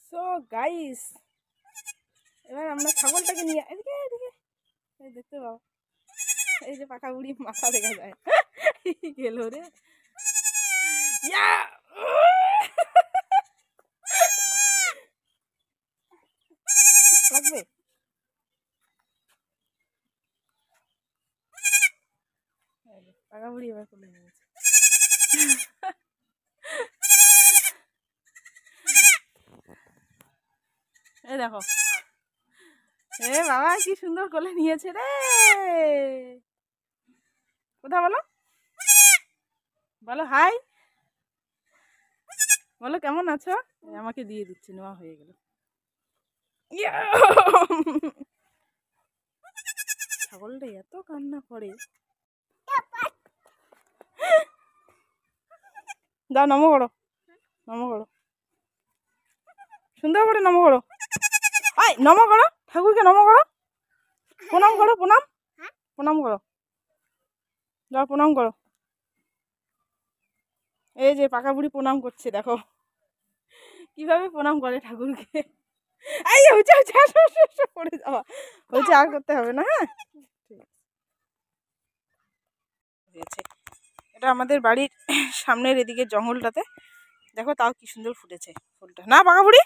So guys, এবার আমরা ছাগলটাকে নিয়ে এদিকে এদিকে এই দেখতে পাও, এই যে পাকা বুড়ি মাথা দেখা যায় গেল রে লাগবে। পাকা বুড়ি এবার কোলে নিয়েছে। এই দেখো, এ বাবা কি সুন্দর কোলে নিয়েছে রে। কোথা বলো, বলো হাই, বলো কেমন আছো। আমাকে দিয়ে দিচ্ছে, নেওয়া হয়ে গেল। ছাগলটা এত কান্না করে। দাও, নমো করো, নমো করো, সুন্দর করে নমো করো। আয় নমো করো, ঠাকুরকে নমো করো, প্রণাম করো, প্রণাম প্রণাম করো, যাও প্রণাম করো। এই যে পাকা বুড়ি প্রণাম করছে, দেখো কিভাবে প্রণাম করে ঠাকুরকে। এই হচ্ছে পড়ে যাওয়া হচ্ছে, আর করতে হবে না। হ্যাঁ, ঠিক আছে। এটা আমাদের বাড়ির সামনের এদিকে জঙ্গলটাতে, দেখো তাও কি সুন্দর ফুটেছে ফুলটা, না পাকা বুড়ি?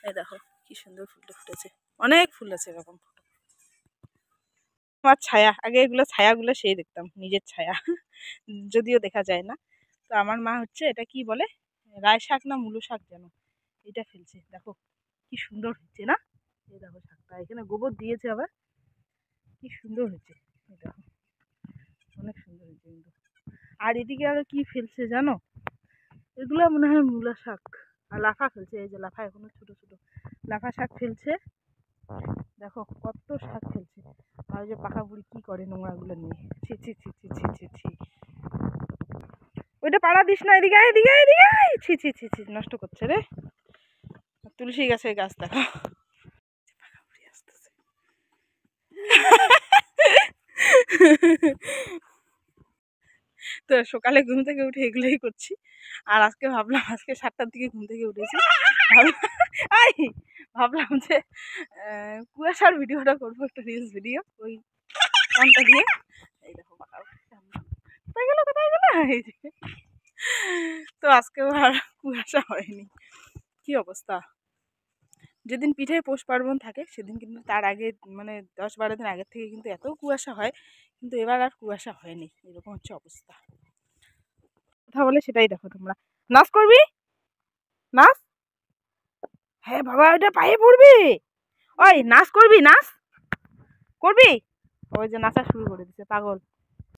এই দেখো কি সুন্দর ফুলটা ফুটেছে, অনেক ফুল আছে এরকম। আমার ছায়া, আগে এগুলো ছায়াগুলো সেই দেখতাম, নিজের ছায়া, যদিও দেখা যায় না। তো আমার মা হচ্ছে এটা কি বলে, রায় শাক না মূলো শাক যেন, এটা ফেলছে, দেখো কি সুন্দর হচ্ছে না। এই দেখো শাকটা, এখানে গোবর দিয়েছে আবার, কি সুন্দর হয়েছে, দেখো অনেক সুন্দর হয়েছে কিন্তু। আর এদিকে আরো কি ফেলছে জানো, এগুলো মনে হয় মূলা শাক, আর লাফা ফেলছে, এই যে লাফা এখনো ছোট ছোট লাফা শাক ফেলছে, দেখো কত শাক ফেলছে। আর যে পাকা বুড়ি কি করে নোংরাগুলো নিয়ে, ছি ছি ছি ছি ছি ছি ছি, ওইটা পাড়া দিস না, এদিকে এদিকে এদিকে, ছি ছি ছি ছি, নষ্ট করছে রে। তুলসী গাছের গাছ দেখো, পাকা বুড়ি আসতেছে। তো সকালে ঘুম থেকে উঠে এগুলোই করছি। আর আজকে ভাবলাম, আজকে 7টার দিকে ঘুম থেকে উঠেছি, ভাবলাম যে কুয়াশার ভিডিওটা করবো, একটা রিলস ভিডিও ওই ফোনটা দিয়ে। এই দেখো কোথায় গেল কোথায় গেল, এই যে। তো আজকেও আর কুয়াশা হয়নি, কি অবস্থা। যেদিন পিঠে পৌষ পার্বণ থাকে সেদিন কিন্তু তার আগে মানে 10-12 দিন আগের থেকে কিন্তু এত কুয়াশা হয়, কিন্তু এবার আর কুয়াশা হয়নি, এরকম হচ্ছে অবস্থা। কথা বলে সেটাই দেখো তোমরা। নাচ করবি, নাচ। হ্যাঁ বাবা, ওইটা পায়ে পড়বি। ওই নাচ করবি, নাচ করবি। ওই যে নাচা শুরু করে দিচ্ছে পাগল।